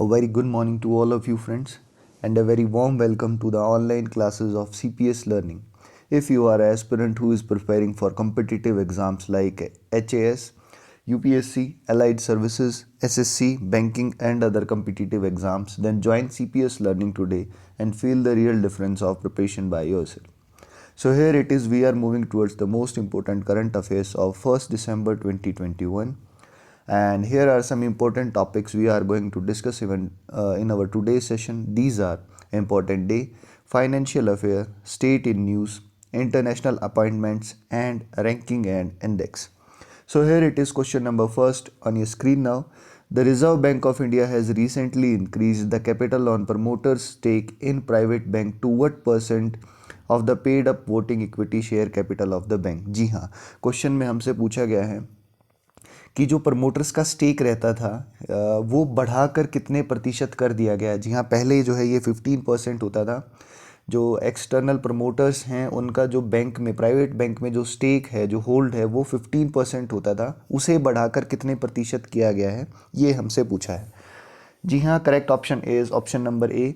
A very good morning to all of you friends and a very warm welcome to the online classes of CPS Learning. If you are an aspirant who is preparing for competitive exams like HAS, UPSC, Allied Services, SSC, Banking and other competitive exams, then join CPS Learning today and feel the real difference of preparation by yourself. So here it is, we are moving towards the most important current affairs of 1st December 2021. And here are some important topics we are going to discuss even in our today's session. These are important day, financial affair, state in news, international appointments and ranking and index. So here it is, question number first on your screen now. The Reserve Bank of India has recently increased the capital on promoters stake in private bank to what percent of the paid up voting equity share capital of the bank? जी हाँ, question में हमसे पूछा गया है कि जो promoters का stake रहता था वो बढ़ाकर कितने प्रतिशत कर दिया गया। जी हाँ, पहले जो है ये 15% होता था। जो एक्सटर्नल प्रमोटर्स हैं उनका जो बैंक में, प्राइवेट बैंक में जो स्टेक है, जो होल्ड है, वो 15% होता था, उसे बढ़ाकर कितने प्रतिशत किया गया है, ये हमसे पूछा है। जी हाँ, correct option is option number A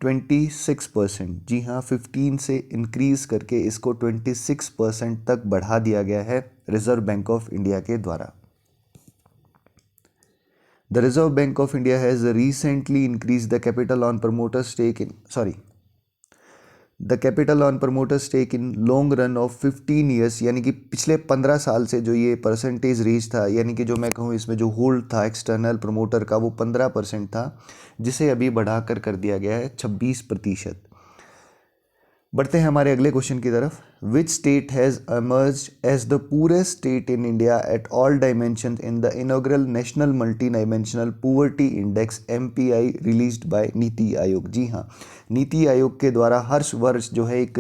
26%। जी हाँ, 15 से इंक्रीज करके इसको 26% तक बढ़ा दिया गया है रिजर्व बैंक ऑफ इंडिया के द्वारा। The Reserve Bank of India has recently increased the capital on promoter stake in long run of 15 years, यानी कि पिछले 15 साल से जो ये परसेंटेज रेज था, यानी कि जो मैं कहूँ इसमें जो होल्ड था एक्सटर्नल प्रमोटर का वो 15% था, जिसे अभी बढ़ाकर कर दिया गया है 26%। बढ़ते हैं हमारे अगले क्वेश्चन की तरफ। Which state has emerged as the poorest state in India at all dimension in the inaugural national multi dimensional poverty index MPI released by NITI Aayog? जी हाँ, नीति आयोग के द्वारा हर वर्ष जो है एक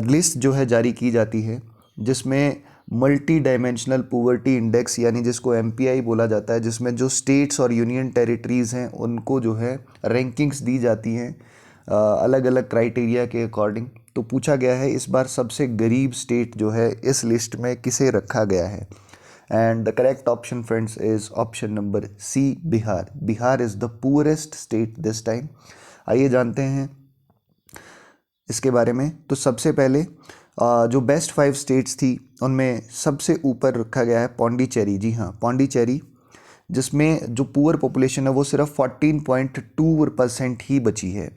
लिस्ट जो है जारी की जाती है, जिसमें मल्टी डायमेंशनल पुअर्टी इंडेक्स यानी जिसको MPI बोला जाता है, जिसमें जो स्टेट्स और यूनियन टेरिटरीज़ हैं उनको जो है रैंकिंग्स दी जाती हैं अलग अलग क्राइटेरिया के अकॉर्डिंग। तो पूछा गया है इस बार सबसे गरीब स्टेट जो है इस लिस्ट में किसे रखा गया है? And the correct option friends is option number C, Bihar. Bihar is the poorest state this time. आइए जानते हैं इसके बारे में। तो सबसे पहले जो बेस्ट 5 स्टेट्स थी उनमें सबसे ऊपर रखा गया है पौंडीचेरी। जी हाँ, पौंडीचेरी, जिसमें जो पुअर पॉपुलेशन है वो सिर्फ 14.2% ही बची है।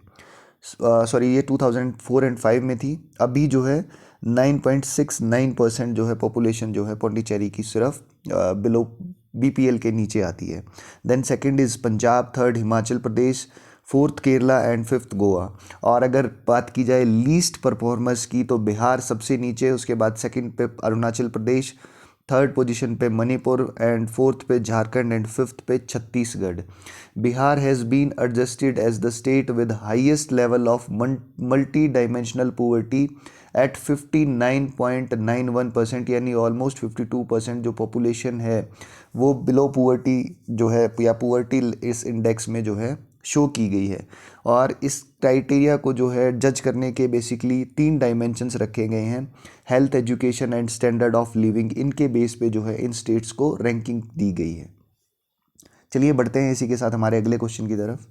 सॉरी, ये 2004 एंड 5 में थी। अभी जो है 9.69% जो है पॉपुलेशन जो है पौंडीचेरी की सिर्फ बिलो BPL के नीचे आती है। Then second is Punjab, third Himachal Pradesh, fourth Kerala and fifth Goa. और अगर बात की जाए लीस्ट परफॉर्मर्स की तो बिहार सबसे नीचे, उसके बाद सेकंड पे अरुणाचल प्रदेश, थर्ड पोजीशन पे मणिपुर एंड फोर्थ पे झारखंड एंड फिफ्थ पे Chhattisgarh. Bihar has been adjusted as the state with highest level of multi dimensional poverty at 59.91%, यानी ऑलमोस्ट 52% जो पॉपुलेशन है वो बिलो पुअर्टी जो है या पुअर्टी इस इंडेक्स में जो है शो की गई है। और इस क्राइटेरिया को जो है जज करने के बेसिकली 3 डायमेंशंस रखे गए हैं, health, education and standard of living. इनके बेस पे जो है इन स्टेट्स को रैंकिंग दी गई है। चलिए बढ़ते हैं इसी के साथ हमारे अगले क्वेश्चन की तरफ।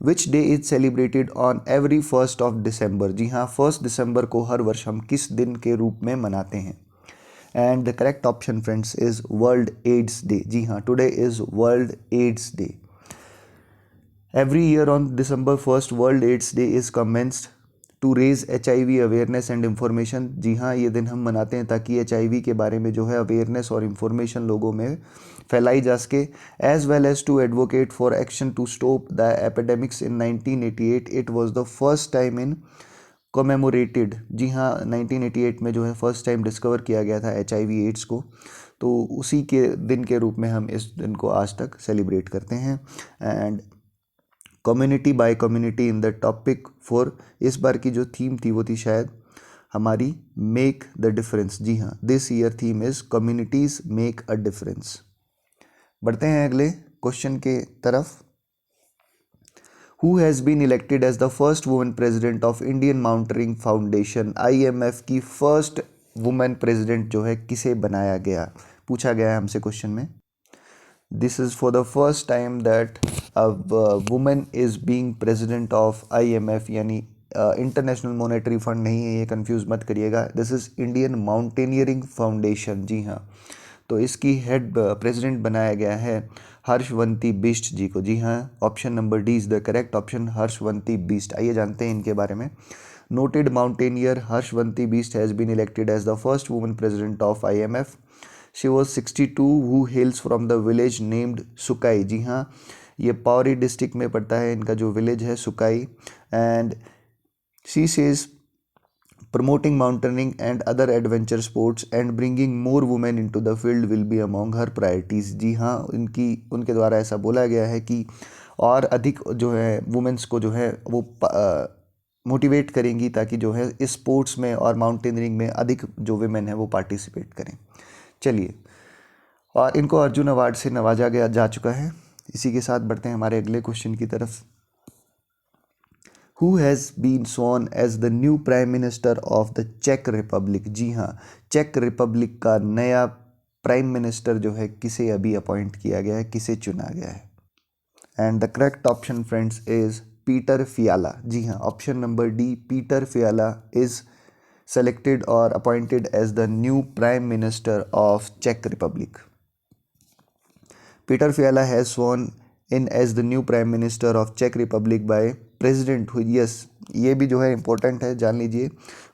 Which day is celebrated on every 1st of December? जी हाँ, 1 दिसंबर को हर वर्ष हम किस दिन के रूप में मनाते हैं? And the correct option friends is world AIDS day. जी हाँ, today is world AIDS day. Every year on December 1st, World AIDS Day is commenced to raise HIV awareness and information। जी हाँ, ये दिन हम मनाते हैं ताकि HIV के बारे में जो है अवेयरनेस और इंफॉर्मेशन लोगों में फैलाई जा सके, as well as to advocate for action to stop the epidemics in 1988। It was the first time in commemorated. जी हाँ, 1988 में जो है फर्स्ट टाइम डिस्कवर किया गया था HIV एड्स को, तो उसी के दिन के रूप में हम इस दिन को आज तक सेलिब्रेट करते हैं। And community bye community in the topic for, इस बार की जो थीम थी वो थी शायद हमारी मेक द डिफरेंस। जी हाँ, this year theme is communities make a difference. बढ़ते हैं अगले क्वेश्चन के तरफ। Who has been elected as the first women president of Indian mountaineering foundation? IMF की फर्स्ट वुमेन प्रेसिडेंट जो है किसे बनाया गया, पूछा गया है हमसे क्वेश्चन में। This is for the first time that women is being president of IMF, यानी इंटरनेशनल मॉनेटरी फंड नहीं है, ये कंफ्यूज मत करिएगा, this is Indian mountaineering foundation. जी हाँ, तो इसकी हेड प्रेसिडेंट बनाया गया है हर्षवंती बिष्ट जी को। जी हाँ, option number D is the correct option, Harshwanti Bisht. आइए जानते हैं इनके बारे में। Noted mountaineer Harshwanti Bisht has been elected as the first woman president of IMF। She was 62 who hails from the village named Sukai. जी हाँ, ये पौरी डिस्ट्रिक्ट में पड़ता है इनका जो विलेज है, Sukai. And she says promoting mountaineering and other adventure sports and bringing more women into the field will be among her priorities। जी हाँ, उनके द्वारा ऐसा बोला गया है कि और अधिक जो है वुमेंस को जो है वो मोटिवेट करेंगी ताकि जो है इस स्पोर्ट्स में और माउंटेनियरिंग में अधिक जो वुमेन है वो पार्टिसिपेट करें। चलिए, और इनको अर्जुन अवार्ड से नवाजा गया जा चुका है। इसी के साथ बढ़ते हैं हमारे अगले क्वेश्चन की तरफ। Who has been sworn as the new Prime Minister of the Czech Republic? जी हाँ, चेक रिपब्लिक का नया प्राइम मिनिस्टर जो है किसे अभी अपॉइंट किया गया है, किसे चुना गया है? And the correct option friends is Peter Fiala. जी हाँ, option number D, Peter Fiala is selected or appointed as the new Prime Minister of Czech Republic. Peter Fiala has sworn in as the new Prime Minister of Czech Republic by President who, yes, ये भी जो है important है, जान लीजिए।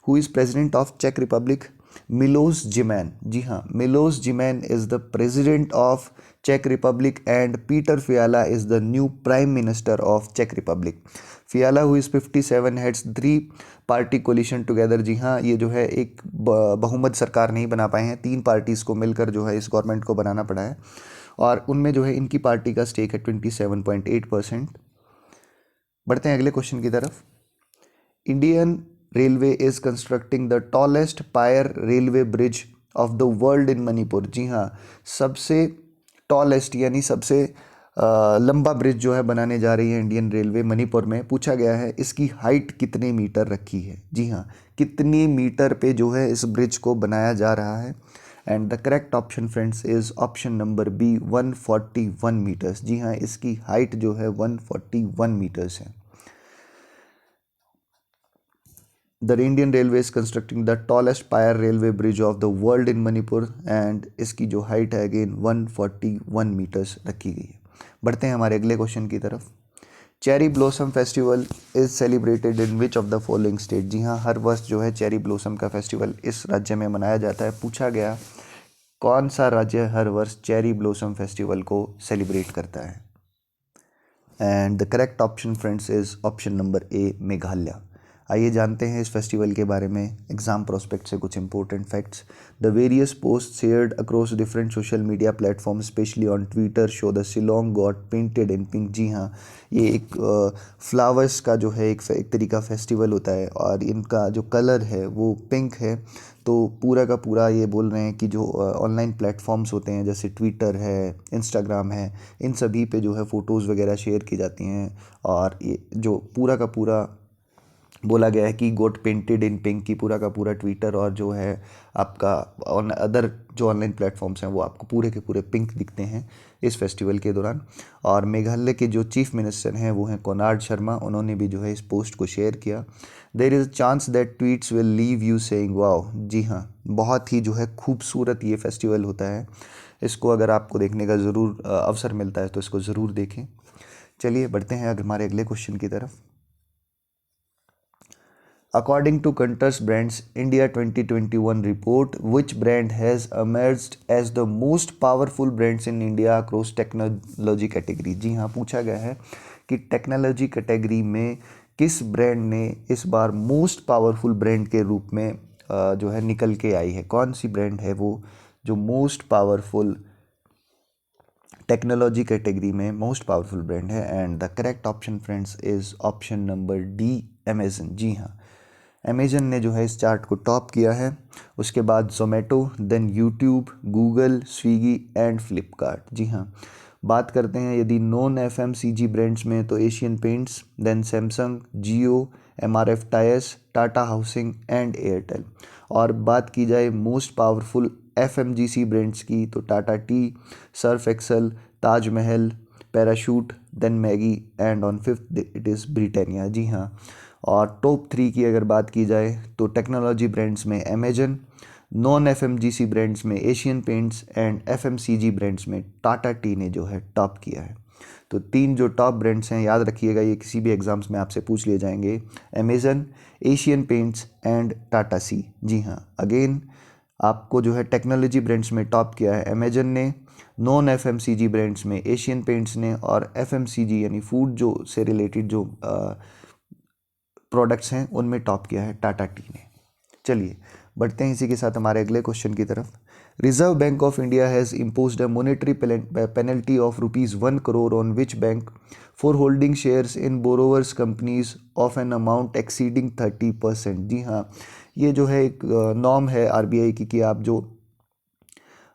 Who is President of Czech Republic? Milos Zeman. जी हाँ, Milos Zeman is the President of Czech Republic and Peter Fiala is the new Prime Minister of Czech Republic. Fiala who is 57 heads 3 party coalition together. जी हाँ, ये जो है एक बहुमत सरकार नहीं बना पाए हैं, 3 पार्टीज़ को मिलकर जो है इस गवर्नमेंट को बनाना पड़ा है, और उनमें जो है इनकी पार्टी का स्टेक है 27.8%। बढ़ते हैं अगले क्वेश्चन की तरफ। Indian railway is constructing the tallest pier railway bridge of the world in Manipur. जी हाँ, सबसे टॉलेस्ट यानी सबसे लंबा ब्रिज जो है बनाने जा रही है इंडियन रेलवे मणिपुर में। पूछा गया है इसकी हाइट कितने मीटर रखी है। जी हाँ, कितनी मीटर पे जो है इस ब्रिज को बनाया जा रहा है? And the correct option friends is option number B, 141 meters. जी हाँ, इसकी हाइट जो है 141 मीटर्स है। The Indian railway is constructing the tallest pier railway bridge of the world in Manipur and इसकी जो हाइट है अगेन 141 मीटर्स रखी गई है। बढ़ते हैं हमारे अगले क्वेश्चन की तरफ। Cherry blossom festival is celebrated in which of the following state. जी हाँ, हर वर्ष जो है चेरी ब्लॉसम का फेस्टिवल इस राज्य में मनाया जाता है। पूछा गया कौन सा राज्य हर वर्ष चेरी ब्लॉसम फेस्टिवल को सेलिब्रेट करता है? And the correct option friends is option number A, Meghalaya. आइए जानते हैं इस फेस्टिवल के बारे में एग्जाम प्रोस्पेक्ट से कुछ important facts. The various post shared across different social media platform specially on Twitter show the Shillong got painted in pink. जी हाँ, ये एक फ्लावर्स का जो है एक तरीका फेस्टिवल होता है और इनका जो कलर है वो पिंक है। तो पूरा का पूरा ये बोल रहे हैं कि जो ऑनलाइन प्लेटफॉर्म्स होते हैं जैसे ट्विटर है, इंस्टाग्राम है, इन सभी पे जो है फ़ोटोज़ वगैरह शेयर की जाती हैं, और ये जो पूरा का पूरा बोला गया है कि गोट पेंटेड इन पिंक की पूरा का पूरा ट्विटर और जो है आपका अदर जो ऑनलाइन प्लेटफॉर्म्स हैं वो आपको पूरे के पूरे पिंक दिखते हैं इस फेस्टिवल के दौरान। और मेघालय के जो चीफ मिनिस्टर हैं वो हैं कोनार्ड शर्मा, उन्होंने भी जो है इस पोस्ट को शेयर किया। There is a chance that tweets will leave you saying wow. जी हाँ, बहुत ही जो है खूबसूरत ये फेस्टिवल होता है, इसको अगर आपको देखने का ज़रूर अवसर मिलता है तो इसको ज़रूर देखें। चलिए बढ़ते हैं हमारे अगले क्वेश्चन की तरफ। According to Kantar's Brands India 2021 report, which brand has emerged as the most powerful brands in India across technology category? जी हाँ, पूछा गया है कि टेक्नोलॉजी कैटेगरी में किस ब्रांड ने इस बार मोस्ट पावरफुल ब्रांड के रूप में जो है निकल के आई है। कौन सी ब्रांड है वो जो मोस्ट पावरफुल टेक्नोलॉजी कैटेगरी में मोस्ट पावरफुल ब्रांड है? And the correct option friends is option number D, Amazon. जी हाँ, अमेजन ने जो है इस चार्ट को टॉप किया है। उसके बाद Zomato, then YouTube, Google, Swiggy and Flipkart. जी हाँ, बात करते हैं यदि नॉन FMCG ब्रांड्स में तो Asian paints, then Samsung, Jio, MRF tyres, Tata housing and Airtel. और बात की जाए मोस्ट पावरफुल FMGC ब्रांड्स की तो Tata Tea, Surf Excel, Taj Mahal, Parachute, then Maggi and on fifth it is Britannia. जी हाँ। और टॉप 3 की अगर बात की जाए तो टेक्नोलॉजी ब्रांड्स में अमेजन, नॉन एफएमजीसी ब्रांड्स में Asian Paints and FMCG brands में टाटा टी ने जो है टॉप किया है। तो 3 जो टॉप ब्रांड्स हैं याद रखिएगा, ये किसी भी एग्जाम्स में आपसे पूछ लिए जाएंगे, Amazon, Asian Paints and Tata C. जी हाँ, अगेन आपको जो है टेक्नोलॉजी ब्रांड्स में टॉप किया है अमेजन ने, नॉन एफएमसीजी ब्रांड्स में एशियन पेंट्स ने, और एफएमसीजी यानी फूड जो से रिलेटेड जो प्रोडक्ट्स हैं उनमें टॉप किया है टाटा टी ने। चलिए बढ़ते हैं इसी के साथ हमारे अगले क्वेश्चन की तरफ। Reserve bank of India has imposed a monetary penalty of ₹1 crore on which bank for holding shares in borrowers companies of an amount exceeding 30%। जी हाँ, ये जो है एक नॉर्म है आरबीआई की कि आप जो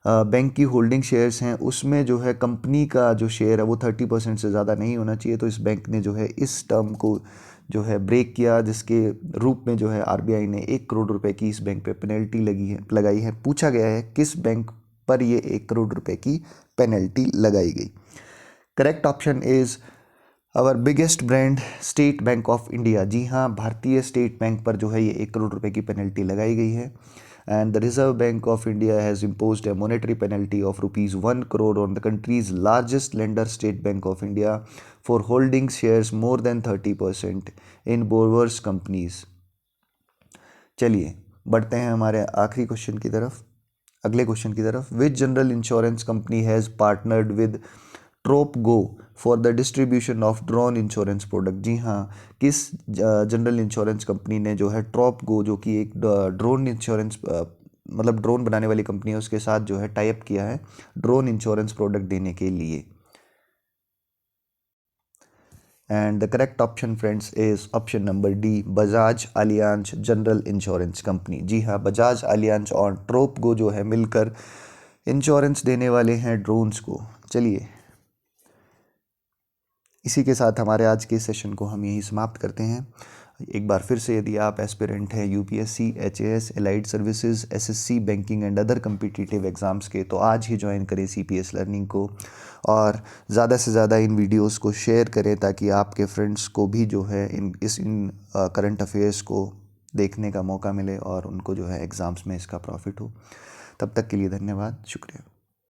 बैंक की होल्डिंग शेयर्स हैं उसमें जो है कंपनी का जो शेयर है वो 30% से ज़्यादा नहीं होना चाहिए। तो इस बैंक ने जो है इस टर्म को जो है ब्रेक किया, जिसके रूप में जो है आरबीआई ने 1 करोड़ रुपए की इस बैंक पे पेनल्टी लगाई है। पूछा गया है किस बैंक पर ये 1 करोड़ रुपए की पेनल्टी लगाई गई। Correct option is our biggest brand State Bank of India. जी हाँ, भारतीय स्टेट बैंक पर जो है ये 1 करोड़ रुपए की पेनल्टी लगाई गई है। And the reserve bank of India has imposed a monetary penalty of ₹1 crore on the countries largest lender state Bank of India for holding shares more than 30% in borrowers companies. चलिए बढ़ते हैं हमारे आखिरी question की तरफ, अगले question की तरफ। Which general insurance company has partnered with TropoGo for the distribution of drone insurance product. जी हाँ, किस जनरल इंश्योरेंस कंपनी ने जो है ट्रोप गो, जो कि एक ड्रोन इंश्योरेंस मतलब ड्रोन बनाने वाली कंपनी है, उसके साथ जो है टाई अप किया है ड्रोन इंश्योरेंस प्रोडक्ट देने के लिए। And the correct option friends is option number D, Bajaj Allianz general insurance company. जी हाँ, बजाज अलियांज और ट्रोप गो जो है मिलकर इंश्योरेंस देने वाले हैं ड्रोन्स को। चलिए इसी के साथ हमारे आज के सेशन को हम यहीं समाप्त करते हैं। एक बार फिर से यदि आप एस्पिरेंट हैं UPSC, HAS, allied services, SSC, banking and other competitive exams के, तो आज ही ज्वाइन करें सीपीएस लर्निंग को और ज़्यादा से ज़्यादा इन वीडियोस को शेयर करें ताकि आपके फ्रेंड्स को भी जो है इन करंट अफेयर्स को देखने का मौका मिले और उनको जो है एग्ज़ाम्स में इसका प्रॉफिट हो। तब तक के लिए धन्यवाद, शुक्रिया।